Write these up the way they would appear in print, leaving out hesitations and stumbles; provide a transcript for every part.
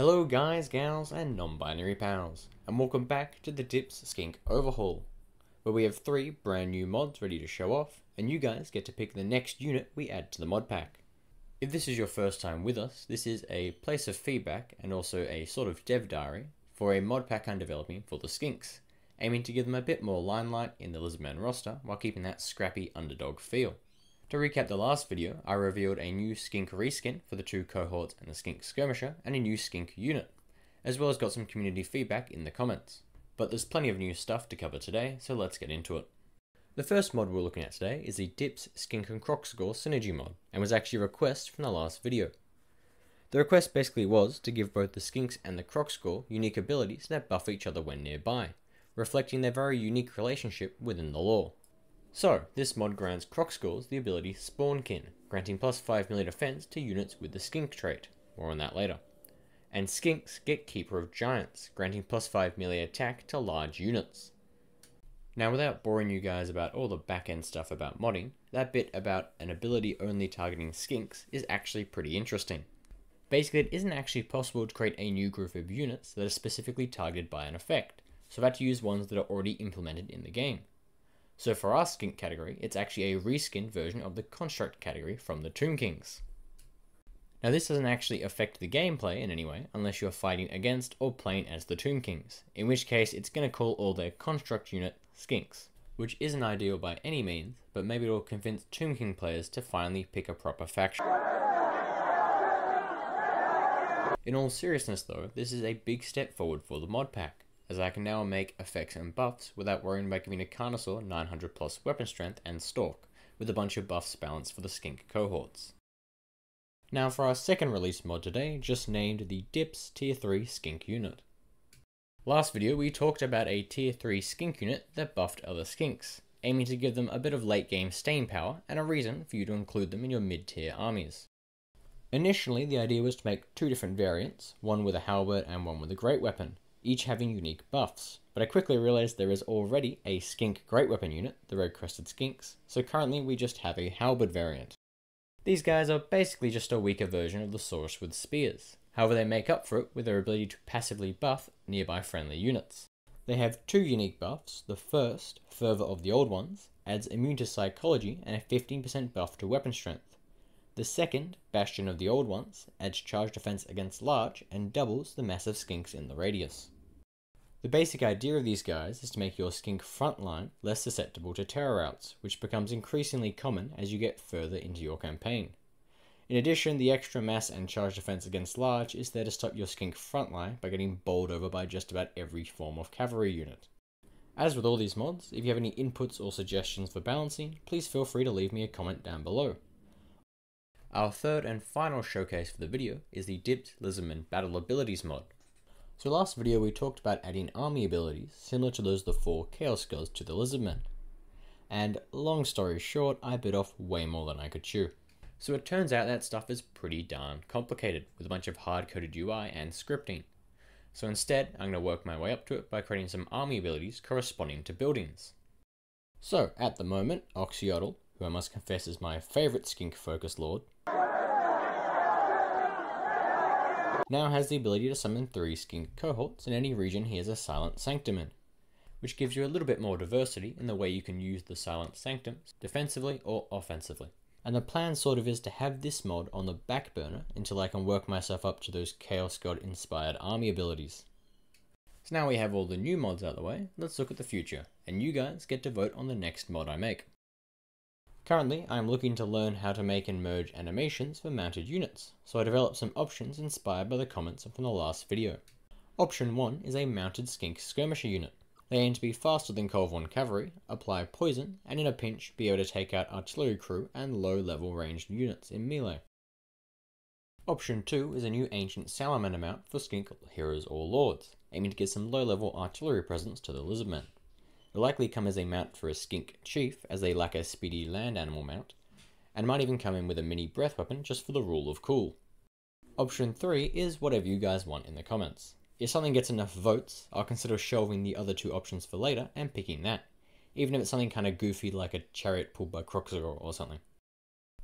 Hello guys, gals, and non-binary pals, and welcome back to the Dips Skink Overhaul, where we have 3 brand new mods ready to show off, and you guys get to pick the next unit we add to the mod pack. If this is your first time with us, this is a place of feedback and also a sort of dev diary for a mod pack I'm developing for the Skinks, aiming to give them a bit more limelight in the Lizmann roster while keeping that scrappy underdog feel. To recap the last video, I revealed a new Skink reskin for the 2 cohorts and the Skink skirmisher, and a new Skink unit, as well as got some community feedback in the comments. But there's plenty of new stuff to cover today, so let's get into it. The first mod we're looking at today is the Dips Skink and Crux Gore synergy mod, and was actually a request from the last video. The request basically was to give both the Skinks and the Crux Gore unique abilities that buff each other when nearby, reflecting their very unique relationship within the lore. So, this mod grants Crux Gores the ability Spawnkin, granting plus 5 melee defense to units with the Skink trait, more on that later. And Skinks get Keeper of Giants, granting plus 5 melee attack to large units. Now, without boring you guys about all the back end stuff about modding, that bit about an ability only targeting Skinks is actually pretty interesting. Basically, it isn't actually possible to create a new group of units that are specifically targeted by an effect, so I've had to use ones that are already implemented in the game. So for our Skink category, it's actually a reskinned version of the Construct category from the Tomb Kings. Now this doesn't actually affect the gameplay in any way, unless you're fighting against or playing as the Tomb Kings, in which case it's going to call all their Construct unit Skinks, which isn't ideal by any means, but maybe it'll convince Tomb King players to finally pick a proper faction. In all seriousness though, this is a big step forward for the mod pack, as I can now make effects and buffs without worrying about giving a Carnosaur 900 plus weapon strength and stalk, with a bunch of buffs balanced for the Skink cohorts. Now for our second release mod today, just named the Dips Tier 3 Skink unit. Last video we talked about a Tier 3 Skink unit that buffed other Skinks, aiming to give them a bit of late game staying power and a reason for you to include them in your mid-tier armies. Initially the idea was to make 2 different variants, one with a halberd and one with a great weapon, each having unique buffs, but I quickly realized there is already a Skink Great Weapon unit, the Red Crested Skinks, so currently we just have a halberd variant. These guys are basically just a weaker version of the Saurus with spears, however they make up for it with their ability to passively buff nearby friendly units. They have 2 unique buffs. The first, Fervor of the Old Ones, adds immune to psychology and a 15% buff to weapon strength. The second, Bastion of the Old Ones, adds charge defense against large and doubles the massive Skinks in the radius. The basic idea of these guys is to make your Skink frontline less susceptible to terror routes, which becomes increasingly common as you get further into your campaign. In addition, the extra mass and charge defense against large is there to stop your Skink frontline by getting bowled over by just about every form of cavalry unit. As with all these mods, if you have any inputs or suggestions for balancing, please feel free to leave me a comment down below. Our third and final showcase for the video is the Dipped Lizmann Battle Abilities mod. So last video we talked about adding army abilities similar to those of the 4 Chaos Girls to the Lizmann. And long story short, I bit off way more than I could chew. So it turns out that stuff is pretty darn complicated, with a bunch of hard-coded UI and scripting. So instead, I'm going to work my way up to it by creating some army abilities corresponding to buildings. So at the moment, Oxyotl, who I must confess is my favourite Skink focus lord, now has the ability to summon 3 Skink cohorts in any region he has a Silent Sanctum in, which gives you a little bit more diversity in the way you can use the Silent Sanctums, defensively or offensively. And the plan sort of is to have this mod on the back burner until I can work myself up to those Chaos God inspired army abilities. So now we have all the new mods out of the way, let's look at the future, and you guys get to vote on the next mod I make. Currently, I am looking to learn how to make and merge animations for mounted units, so I developed some options inspired by the comments from the last video. Option 1 is a mounted Skink skirmisher unit. They aim to be faster than Cov 1 cavalry, apply poison, and in a pinch be able to take out artillery crew and low level ranged units in melee. Option 2 is a new ancient salamander mount for Skink heroes or lords, aiming to give some low level artillery presence to the Lizmann. It'll likely come as a mount for a Skink chief, as they lack a speedy land animal mount, and might even come in with a mini breath weapon just for the rule of cool. Option 3 is whatever you guys want in the comments. If something gets enough votes, I'll consider shelving the other 2 options for later and picking that, even if it's something kinda goofy like a chariot pulled by Crux or something.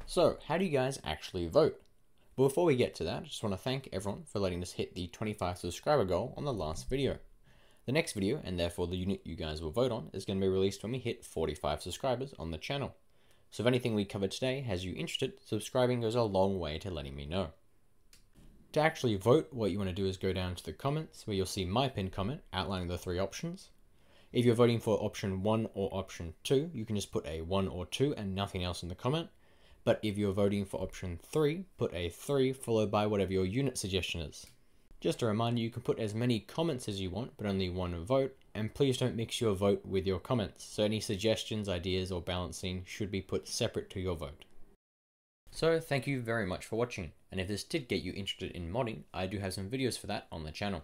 So, how do you guys actually vote? But before we get to that, I just want to thank everyone for letting us hit the 25 subscriber goal on the last video. The next video, and therefore the unit you guys will vote on, is going to be released when we hit 45 subscribers on the channel. So if anything we covered today has you interested, subscribing goes a long way to letting me know. To actually vote, what you want to do is go down to the comments where you'll see my pinned comment outlining the 3 options. If you're voting for option 1 or option 2, you can just put a 1 or 2 and nothing else in the comment. But if you're voting for option 3, put a 3 followed by whatever your unit suggestion is. Just a reminder, you can put as many comments as you want, but only 1 vote, and please don't mix your vote with your comments, so any suggestions, ideas, or balancing should be put separate to your vote. So thank you very much for watching, and if this did get you interested in modding, I do have some videos for that on the channel.